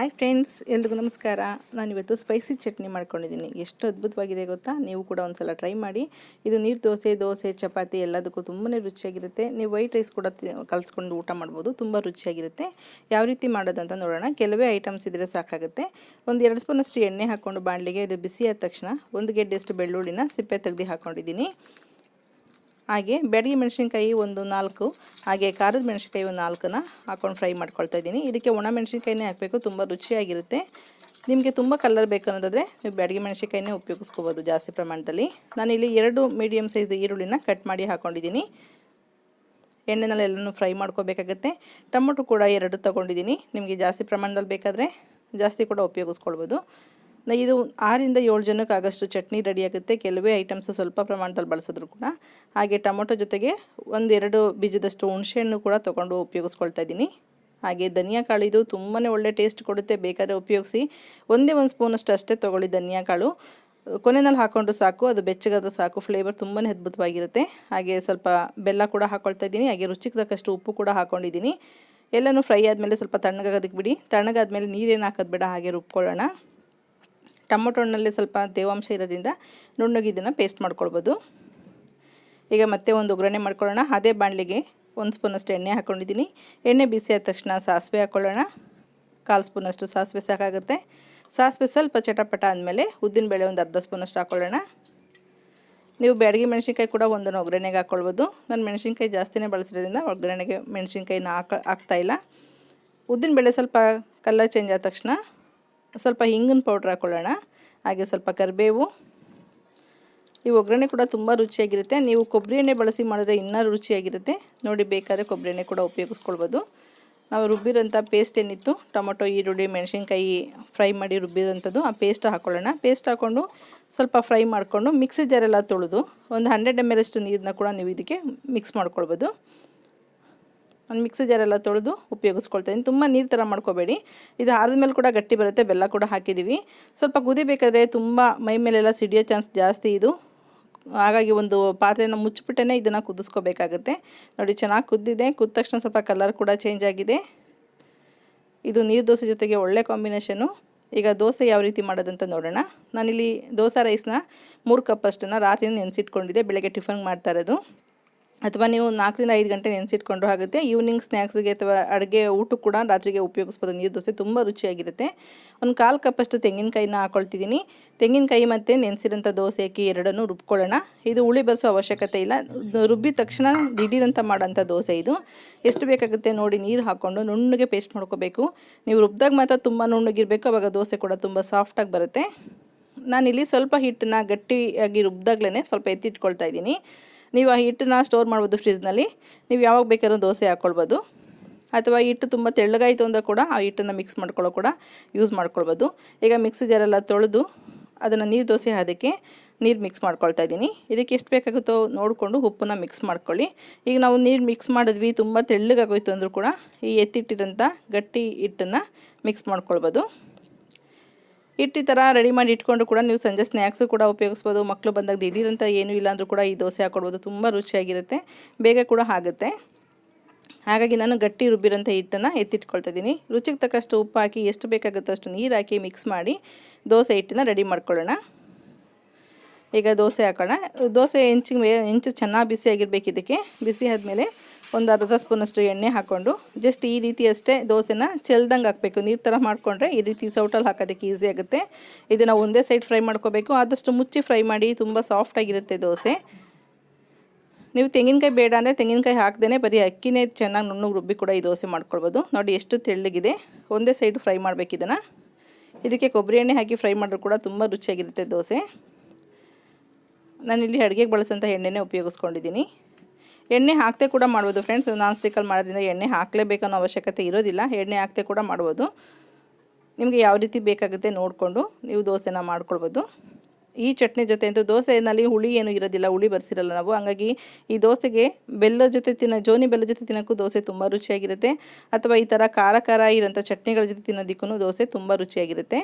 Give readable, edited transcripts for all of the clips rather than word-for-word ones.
Hi friends, ಎಲ್ರಿಗೂ ನಮಸ್ಕಾರ. ನಾನಿವತ್ತು ಸ್ಪೈಸಿ ಚಟ್ನಿ ಮಾಡ್ಕೊಂಡಿದ್ದೀನಿ. ಎಷ್ಟು ಅದ್ಭುತವಾಗಿದೆ ಗೊತ್ತಾ? ನೀವು ಕೂಡ ಒಂದ್ಸಲ ಟ್ರೈ ಮಾಡಿ. ಇದು ನೀರು ದೋಸೆ, ಚಪಾತಿ ಎಲ್ಲದಕ್ಕೂ ತುಂಬಾ ರುಚಿಯಾಗಿರುತ್ತೆ. ನೀವು ವೈಟ್ ರೈಸ್ ಕೂಡ ಕಲಿಸ್ಕೊಂಡು ಊಟ ಮಾಡ್ಬೋದು. ತುಂಬ ರುಚಿಯಾಗಿರುತ್ತೆ. ಯಾವ ರೀತಿ ಮಾಡೋದಂತ ನೋಡೋಣ. ಕೆಲವೇ ಐಟಮ್ಸ್ ಇದ್ದರೆ ಸಾಕಾಗುತ್ತೆ. ಒಂದು 2 ಸ್ಪೂನಷ್ಟು ಎಣ್ಣೆ ಹಾಕ್ಕೊಂಡು ಬಾಣಲಿಗೆ ಇದು ಬಿಸಿ ಆದ ತಕ್ಷಣ 1 ಗೆಡ್ಡೆಯಷ್ಟು ಬೆಳ್ಳುಳ್ಳಿನ ಸಿಪ್ಪೆ ತೆಗೆದು ಹಾಕ್ಕೊಂಡಿದ್ದೀನಿ. ಹಾಗೆ ಬ್ಯಾಡಗಿ ಮೆಣಸಿನ್ಕಾಯಿ ಒಂದು 4, ಹಾಗೆ ಖಾರದ ಮೆಣಸಿನ್ಕಾಯಿ ಒಂದು 4ನ ಹಾಕ್ಕೊಂಡು ಫ್ರೈ ಮಾಡ್ಕೊಳ್ತಾ ಇದ್ದೀನಿ. ಇದಕ್ಕೆ ಒಣ ಮೆಣಸಿನ್ಕಾಯಿನೇ ಹಾಕಬೇಕು, ತುಂಬ ರುಚಿಯಾಗಿರುತ್ತೆ. ನಿಮಗೆ ತುಂಬ ಕಲರ್ ಬೇಕು ಅನ್ನೋದಾದರೆ ನೀವು ಬ್ಯಾಡಗಿ ಮೆಣಸಿನ್ಕಾಯಿನೇ ಉಪಯೋಗಿಸ್ಕೋಬೋದು ಜಾಸ್ತಿ ಪ್ರಮಾಣದಲ್ಲಿ. ನಾನಿಲ್ಲಿ 2 ಮೀಡಿಯಮ್ ಸೈಜ್ ಈರುಳ್ಳಿನ ಕಟ್ ಮಾಡಿ ಹಾಕ್ಕೊಂಡಿದ್ದೀನಿ. ಎಣ್ಣೆನಲ್ಲಿ ಎಲ್ಲನೂ ಫ್ರೈ ಮಾಡ್ಕೋಬೇಕಾಗುತ್ತೆ. ಟೊಮೊಟೊ ಕೂಡ 2 ತೊಗೊಂಡಿದ್ದೀನಿ. ನಿಮಗೆ ಜಾಸ್ತಿ ಪ್ರಮಾಣದಲ್ಲಿ ಬೇಕಾದರೆ ಜಾಸ್ತಿ ಕೂಡ ಉಪಯೋಗಿಸ್ಕೊಳ್ಬೋದು. ಇದು 6ರಿಂದ 7 ಜನಕ್ಕೆ ಆಗಷ್ಟು ಚಟ್ನಿ ರೆಡಿಯಾಗುತ್ತೆ. ಕೆಲವೇ ಐಟಮ್ಸ್ ಸ್ವಲ್ಪ ಪ್ರಮಾಣದಲ್ಲಿ ಬಳಸಿದ್ರು ಕೂಡ. ಹಾಗೆ ಟೊಮೊಟೊ ಜೊತೆಗೆ 1-2 ಬೀಜದಷ್ಟು ಹುಣಸೆಹಣ್ಣು ಕೂಡ ತೊಗೊಂಡು ಉಪಯೋಗಿಸ್ಕೊಳ್ತಾ ಇದ್ದೀನಿ. ಹಾಗೆ ಧನಿಯಾ ಕಾಳು, ಇದು ತುಂಬಾ ಒಳ್ಳೆ ಟೇಸ್ಟ್ ಕೊಡುತ್ತೆ. ಬೇಕಾದರೆ ಉಪಯೋಗಿಸಿ. 1 ಸ್ಪೂನಷ್ಟು ಅಷ್ಟೇ ತೊಗೊಳ್ಳಿ ಧನಿಯಾ ಕಾಳು. ಕೊನೆಯಲ್ಲಿ ಹಾಕ್ಕೊಂಡ್ರು ಸಾಕು, ಅದು ಬೆಚ್ಚಗಾದ್ರೂ ಸಾಕು. ಫ್ಲೇವರ್ ತುಂಬಾ ಅದ್ಭುತವಾಗಿರುತ್ತೆ. ಹಾಗೆ ಸ್ವಲ್ಪ ಬೆಲ್ಲ ಕೂಡ ಹಾಕ್ಕೊಳ್ತಾ ಇದ್ದೀನಿ. ಹಾಗೆ ರುಚಿಗೆ ತಕ್ಕಷ್ಟು ಉಪ್ಪು ಕೂಡ ಹಾಕ್ಕೊಂಡಿದ್ದೀನಿ. ಎಲ್ಲನೂ ಫ್ರೈ ಆದಮೇಲೆ ಸ್ವಲ್ಪ ತಣ್ಣಗಾಗೋದಕ್ಕೆ ಬಿಡಿ. ತಣ್ಣಗಾದ್ಮೇಲೆ ನೀರೇನು ಹಾಕೋದು ಬೇಡ, ಹಾಗೆ ರುಬ್ಕೊಳ್ಳೋಣ. ಟೊಮೊಟೊ ಹಣ್ಣಲ್ಲಿ ಸ್ವಲ್ಪ ತೇವಾಂಶ ಇರೋದ್ರಿಂದ ನುಣ್ಣಗೆ ಇದನ್ನು ಪೇಸ್ಟ್ ಮಾಡ್ಕೊಳ್ಬೋದು. ಈಗ ಮತ್ತೆ ಒಂದು ಒಗ್ಗರಣೆ ಮಾಡ್ಕೊಳ್ಳೋಣ. ಅದೇ ಬಾಣಲಿಗೆ 1 ಸ್ಪೂನಷ್ಟು ಎಣ್ಣೆ ಹಾಕ್ಕೊಂಡಿದ್ದೀನಿ. ಎಣ್ಣೆ ಬಿಸಿ ಆದ ತಕ್ಷಣ ಸಾಸಿವೆ ಹಾಕ್ಕೊಳ್ಳೋಣ. 1/4 ಸ್ಪೂನಷ್ಟು ಸಾಸಿವೆ ಸಾಕಾಗುತ್ತೆ. ಸಾಸಿವೆ ಸ್ವಲ್ಪ ಚಟಪಟ ಆದಮೇಲೆ ಉದ್ದಿನಬೇಳೆ ಒಂದು ಅರ್ಧ ಸ್ಪೂನಷ್ಟು ಹಾಕ್ಕೊಳ್ಳೋಣ. ನೀವು ಬ್ಯಾಡಗಿ ಮೆಣಸಿನ್ಕಾಯಿ ಕೂಡ ಒಂದನ್ನು ಒಗ್ಗರಣೆಗೆ ಹಾಕ್ಕೊಳ್ಬೋದು. ನಾನು ಮೆಣಸಿನ್ಕಾಯಿ ಜಾಸ್ತಿನೇ ಬಳಸಿರೋದ್ರಿಂದ ಒಗ್ಗರಣೆಗೆ ಮೆಣಸಿನ್ಕಾಯಿನ ಹಾಕ್ತಾಯಿಲ್ಲ. ಉದ್ದಿನಬೇಳೆ ಸ್ವಲ್ಪ ಕಲರ್ ಚೇಂಜ್ ಆದ ತಕ್ಷಣ ಸ್ವಲ್ಪ ಹಿಂಗಿನ ಪೌಡ್ರ್ ಹಾಕ್ಕೊಳ್ಳೋಣ. ಹಾಗೆ ಸ್ವಲ್ಪ ಕರಿಬೇವು. ಈ ಒಗ್ಗರಣೆ ಕೂಡ ತುಂಬ ರುಚಿಯಾಗಿರುತ್ತೆ. ನೀವು ಕೊಬ್ಬರಿ ಎಣ್ಣೆ ಬಳಸಿ ಮಾಡಿದ್ರೆ ಇನ್ನೂ ರುಚಿಯಾಗಿರುತ್ತೆ. ನೋಡಿ, ಬೇಕಾದರೆ ಕೊಬ್ಬರಿ ಎಣ್ಣೆ ಕೂಡ ಉಪಯೋಗಿಸ್ಕೊಳ್ಬೋದು. ನಾವು ರುಬ್ಬಿರೋಂಥ ಪೇಸ್ಟ್ ಏನಿತ್ತು, ಟೊಮೊಟೊ, ಈರುಳ್ಳಿ, ಮೆಣಸಿನ್ಕಾಯಿ ಫ್ರೈ ಮಾಡಿ ರುಬ್ಬಿರೋಂಥದ್ದು, ಆ ಪೇಸ್ಟ್ ಹಾಕ್ಕೊಳ್ಳೋಣ. ಪೇಸ್ಟ್ ಹಾಕ್ಕೊಂಡು ಸ್ವಲ್ಪ ಫ್ರೈ ಮಾಡಿಕೊಂಡು ಮಿಕ್ಸಿ ಜಾರೆಲ್ಲ ತೊಳೆದು ಒಂದು 100 ml ಅಷ್ಟು ನೀರನ್ನ ಕೂಡ ನೀವು ಇದಕ್ಕೆ ಮಿಕ್ಸ್ ಮಾಡ್ಕೊಳ್ಬೋದು. ನಾನು ಮಿಕ್ಸಿ ಜಾರೆಲ್ಲ ತೊಳೆದು ಉಪಯೋಗಿಸ್ಕೊಳ್ತೀನಿ. ತುಂಬ ನೀರು ಥರ ಮಾಡ್ಕೋಬೇಡಿ. ಇದು ಆರಿದ್ಮೇಲೆ ಕೂಡ ಗಟ್ಟಿ ಬರುತ್ತೆ. ಬೆಲ್ಲ ಕೂಡ ಹಾಕಿದ್ದೀವಿ. ಸ್ವಲ್ಪ ಕುದಿಬೇಕಾದ್ರೆ ತುಂಬ ಮೈ ಮೇಲೆಲ್ಲ ಸಿಡಿಯೋ ಚಾನ್ಸ್ ಜಾಸ್ತಿ ಇದು. ಹಾಗಾಗಿ ಒಂದು ಪಾತ್ರೆನ ಮುಚ್ಚಿಬಿಟ್ಟೇ ಇದನ್ನು ಕುದಿಸ್ಕೋಬೇಕಾಗುತ್ತೆ. ನೋಡಿ, ಚೆನ್ನಾಗಿ ಕುದ್ದಿದೆ. ಕುದ್ದ ತಕ್ಷಣ ಸ್ವಲ್ಪ ಕಲರ್ ಕೂಡ ಚೇಂಜ್ ಆಗಿದೆ. ಇದು ನೀರು ದೋಸೆ ಜೊತೆಗೆ ಒಳ್ಳೆ ಕಾಂಬಿನೇಷನು. ಈಗ ದೋಸೆ ಯಾವ ರೀತಿ ಮಾಡೋದಂತ ನೋಡೋಣ. ನಾನಿಲ್ಲಿ ದೋಸೆ ರೈಸ್ನ 3 ಕಪ್ ಅಷ್ಟನ್ನು ರಾತ್ರಿ ನೆನೆಸಿಟ್ಕೊಂಡಿದ್ದೆ. ಬೆಳಗ್ಗೆ ಟಿಫನ್ಗೆ ಮಾಡ್ತಾ ಇರೋದು. ಅಥವಾ ನೀವು 4ರಿಂದ 5 ಗಂಟೆ ನೆನೆಸಿಟ್ಕೊಂಡ್ರೂ ಆಗುತ್ತೆ. ಈವ್ನಿಂಗ್ ಸ್ನ್ಯಾಕ್ಸ್ಗೆ ಅಥವಾ ಅಡುಗೆ ಊಟಕ್ಕೆ ಕೂಡ ರಾತ್ರಿಗೆ ಉಪಯೋಗಿಸ್ಬೋದು. ನೀರು ದೋಸೆ ತುಂಬ ರುಚಿಯಾಗಿರುತ್ತೆ. ಒಂದು 1/4 ಕಪ್ಪಷ್ಟು ತೆಂಗಿನಕಾಯಿನ ಹಾಕ್ಕೊಳ್ತಿದ್ದೀನಿ. ತೆಂಗಿನಕಾಯಿ ಮತ್ತು ನೆನೆಸಿರೋಂಥ ದೋಸೆ ಹಾಕಿ ಎರಡನ್ನೂ ರುಬ್ಕೊಳ್ಳೋಣ. ಇದು ಹುಳಿ ಬರೆಸೋ ಅವಶ್ಯಕತೆ ಇಲ್ಲ. ರುಬ್ಬಿದ ತಕ್ಷಣ ದಿಢೀರಂತ ಮಾಡೋಂಥ ದೋಸೆ ಇದು. ಎಷ್ಟು ಬೇಕಾಗುತ್ತೆ ನೋಡಿ, ನೀರು ಹಾಕ್ಕೊಂಡು ನುಣ್ಣಗೆ ಪೇಸ್ಟ್ ಮಾಡ್ಕೋಬೇಕು. ನೀವು ರುಬ್ಬಿದಾಗ ಮಾತ್ರ ತುಂಬ ನುಣ್ಣಗಿರಬೇಕು. ಆವಾಗ ದೋಸೆ ಕೂಡ ತುಂಬ ಸಾಫ್ಟಾಗಿ ಬರುತ್ತೆ. ನಾನಿಲ್ಲಿ ಸ್ವಲ್ಪ ಹಿಟ್ಟನ್ನ ಗಟ್ಟಿಯಾಗಿ ರುಬ್ಬಿದಾಗಲೇ ಸ್ವಲ್ಪ ಎತ್ತಿಟ್ಕೊಳ್ತಾ ಇದ್ದೀನಿ. ನೀವು ಆ ಹಿಟ್ಟನ್ನ ಸ್ಟೋರ್ ಮಾಡ್ಬೋದು ಫ್ರಿಜ್ನಲ್ಲಿ. ನೀವು ಯಾವಾಗ ಬೇಕಾದ್ರೂ ದೋಸೆ ಹಾಕ್ಕೊಳ್ಬೋದು. ಅಥವಾ ಹಿಟ್ಟು ತುಂಬ ತೆಳ್ಳಗಾಯಿತು ಅಂದಾಗ ಕೂಡ ಆ ಹಿಟ್ಟನ್ನು ಮಿಕ್ಸ್ ಮಾಡ್ಕೊಳ್ಳೋ ಕೂಡ ಯೂಸ್ ಮಾಡ್ಕೊಳ್ಬೋದು. ಈಗ ಮಿಕ್ಸಿ ಜಾರೆಲ್ಲ ತೊಳೆದು ಅದನ್ನು ನೀರು ದೋಸೆ ಅದಕ್ಕೆ ನೀರು ಮಿಕ್ಸ್ ಮಾಡ್ಕೊಳ್ತಾ ಇದ್ದೀನಿ. ಇದಕ್ಕೆ ಎಷ್ಟು ಬೇಕಾಗುತ್ತೋ ನೋಡಿಕೊಂಡು ಉಪ್ಪನ್ನ ಮಿಕ್ಸ್ ಮಾಡ್ಕೊಳ್ಳಿ. ಈಗ ನಾವು ನೀರು ಮಿಕ್ಸ್ ಮಾಡಿದ್ವಿ, ತುಂಬ ತೆಳ್ಳಗಾಗೋಯ್ತು ಅಂದರೂ ಕೂಡ ಈ ಎತ್ತಿಟ್ಟಿರೋಂಥ ಗಟ್ಟಿ ಹಿಟ್ಟನ್ನು ಮಿಕ್ಸ್ ಮಾಡ್ಕೊಳ್ಬೋದು. ಹಿಟ್ಟು ಈ ಥರ ರೆಡಿ ಮಾಡಿ ಇಟ್ಕೊಂಡು ಕೂಡ ನೀವು ಸಂಜೆ ಸ್ನ್ಯಾಕ್ಸು ಕೂಡ ಉಪಯೋಗಿಸ್ಬೋದು. ಮಕ್ಕಳು ಬಂದಾಗ ದಿಢೀರಂತ ಏನೂ ಇಲ್ಲ ಅಂದರೂ ಕೂಡ ಈ ದೋಸೆ ಹಾಕ್ಕೊಡ್ಬೋದು. ತುಂಬ ರುಚಿಯಾಗಿರುತ್ತೆ, ಬೇಗ ಕೂಡ ಆಗುತ್ತೆ. ಹಾಗಾಗಿ ನಾನು ಗಟ್ಟಿ ರುಬ್ಬಿರೋಂಥ ಹಿಟ್ಟನ್ನು ಎತ್ತಿಟ್ಕೊಳ್ತಾ ಇದ್ದೀನಿ. ರುಚಿಗೆ ತಕ್ಕಷ್ಟು ಉಪ್ಪು ಹಾಕಿ ಎಷ್ಟು ಬೇಕಾಗುತ್ತೋ ಅಷ್ಟು ನೀರು ಹಾಕಿ ಮಿಕ್ಸ್ ಮಾಡಿ ದೋಸೆ ಹಿಟ್ಟನ್ನು ರೆಡಿ ಮಾಡ್ಕೊಳ್ಳೋಣ. ಈಗ ದೋಸೆ ಹಾಕೋಣ. ದೋಸೆ ಹೆಂಚು ಚೆನ್ನಾಗಿ ಬಿಸಿಯಾಗಿರ್ಬೇಕು. ಇದಕ್ಕೆ ಬಿಸಿ ಆದಮೇಲೆ ಒಂದು ಅರ್ಧ ಸ್ಪೂನಷ್ಟು ಎಣ್ಣೆ ಹಾಕ್ಕೊಂಡು ಜಸ್ಟ್ ಈ ರೀತಿ ಅಷ್ಟೇ ದೋಸೆನ ಚೆಲ್ದಂಗೆ ಹಾಕಬೇಕು. ನೀರು ಥರ ಮಾಡಿಕೊಂಡ್ರೆ ಈ ರೀತಿ ಸೌಟಲ್ಲಿ ಹಾಕೋದಕ್ಕೆ ಈಸಿ ಆಗುತ್ತೆ. ಇದನ್ನು ಒಂದೇ ಸೈಡ್ ಫ್ರೈ ಮಾಡ್ಕೋಬೇಕು. ಆದಷ್ಟು ಮುಚ್ಚಿ ಫ್ರೈ ಮಾಡಿ, ತುಂಬ ಸಾಫ್ಟಾಗಿರುತ್ತೆ ದೋಸೆ. ನೀವು ತೆಂಗಿನಕಾಯಿ ಬೇಡ ಅಂದರೆ ತೆಂಗಿನಕಾಯಿ ಹಾಕ್ದೇ ಬರೀ ಅಕ್ಕಿನೇ ಚೆನ್ನಾಗಿ ನುಣ್ಣಗೆ ರುಬ್ಬಿ ಕೂಡ ಈ ದೋಸೆ ಮಾಡ್ಕೊಳ್ಬೋದು. ನೋಡಿ, ಎಷ್ಟು ತೆಳ್ಳಗಿದೆ. ಒಂದೇ ಸೈಡ್ ಫ್ರೈ ಮಾಡಬೇಕು ಇದನ್ನು. ಇದಕ್ಕೆ ಕೊಬ್ಬರಿ ಎಣ್ಣೆ ಹಾಕಿ ಫ್ರೈ ಮಾಡಿದ್ರು ಕೂಡ ತುಂಬ ರುಚಿಯಾಗಿರುತ್ತೆ ದೋಸೆ. ನಾನಿಲ್ಲಿ ಅಡುಗೆಗೆ ಬಳಸೋಂಥ ಎಣ್ಣೆನೇ ಉಪಯೋಗಿಸ್ಕೊಂಡಿದ್ದೀನಿ. ಎಣ್ಣೆ ಹಾಕ್ತೆ ಕೂಡ ಮಾಡ್ಬೋದು ಫ್ರೆಂಡ್ಸ್. ನಾನ್ ಸ್ಟಿಕ್ಕಲ್ಲಿ ಮಾಡೋದ್ರಿಂದ ಎಣ್ಣೆ ಹಾಕಲೇಬೇಕನ್ನೋ ಅವಶ್ಯಕತೆ ಇರೋದಿಲ್ಲ. ಎಣ್ಣೆ ಹಾಕ್ತೆ ಕೂಡ ಮಾಡ್ಬೋದು. ನಿಮಗೆ ಯಾವ ರೀತಿ ಬೇಕಾಗುತ್ತೆ ನೋಡಿಕೊಂಡು ನೀವು ದೋಸೆನ ಮಾಡ್ಕೊಳ್ಬೋದು. ಈ ಚಟ್ನಿ ಜೊತೆ ಅಂತೂ ದೋಸೆಯಲ್ಲಿ ಹುಳಿ ಏನೂ ಇರೋದಿಲ್ಲ, ಹುಳಿ ಬರ್ಸಿರಲ್ಲ ನಾವು. ಹಾಗಾಗಿ ಈ ದೋಸೆಗೆ ಬೆಲ್ಲದ ಜೊತೆ ಜೋನಿ ಬೆಲ್ಲದ ಜೊತೆ ತಿನ್ನೋಕ್ಕೂ ದೋಸೆ ತುಂಬ ರುಚಿಯಾಗಿರುತ್ತೆ. ಅಥವಾ ಈ ಥರ ಖಾರ ಇರೋಂಥ ಚಟ್ನಿಗಳ ಜೊತೆ ತಿನ್ನೋದಕ್ಕೂ ದೋಸೆ ತುಂಬ ರುಚಿಯಾಗಿರುತ್ತೆ.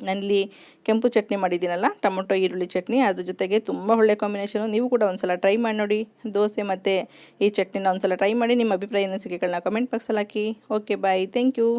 ನಾನಿಲ್ಲಿ ಕೆಂಪು ಚಟ್ನಿ ಮಾಡಿದ್ದೀನಲ್ಲ, ಟೊಮೊಟೊ ಈರುಳ್ಳಿ ಚಟ್ನಿ, ಅದ್ರ ಜೊತೆಗೆ ತುಂಬ ಒಳ್ಳೆ ಕಾಂಬಿನೇಷನು. ನೀವು ಕೂಡ ಒಂದು ಸಲ ಟ್ರೈ ಮಾಡಿ ನೋಡಿ. ದೋಸೆ ಮತ್ತು ಈ ಚಟ್ನಿನ ಒಂದು ಸಲ ಟ್ರೈ ಮಾಡಿ. ನಿಮ್ಮ ಅಭಿಪ್ರಾಯ ಅನಿಸಿಕೆಗಳನ್ನ ಕಮೆಂಟ್ ಬಾಕ್ಸಲ್ಲಿ ಹಾಕಿ. Okay, bye, thank you.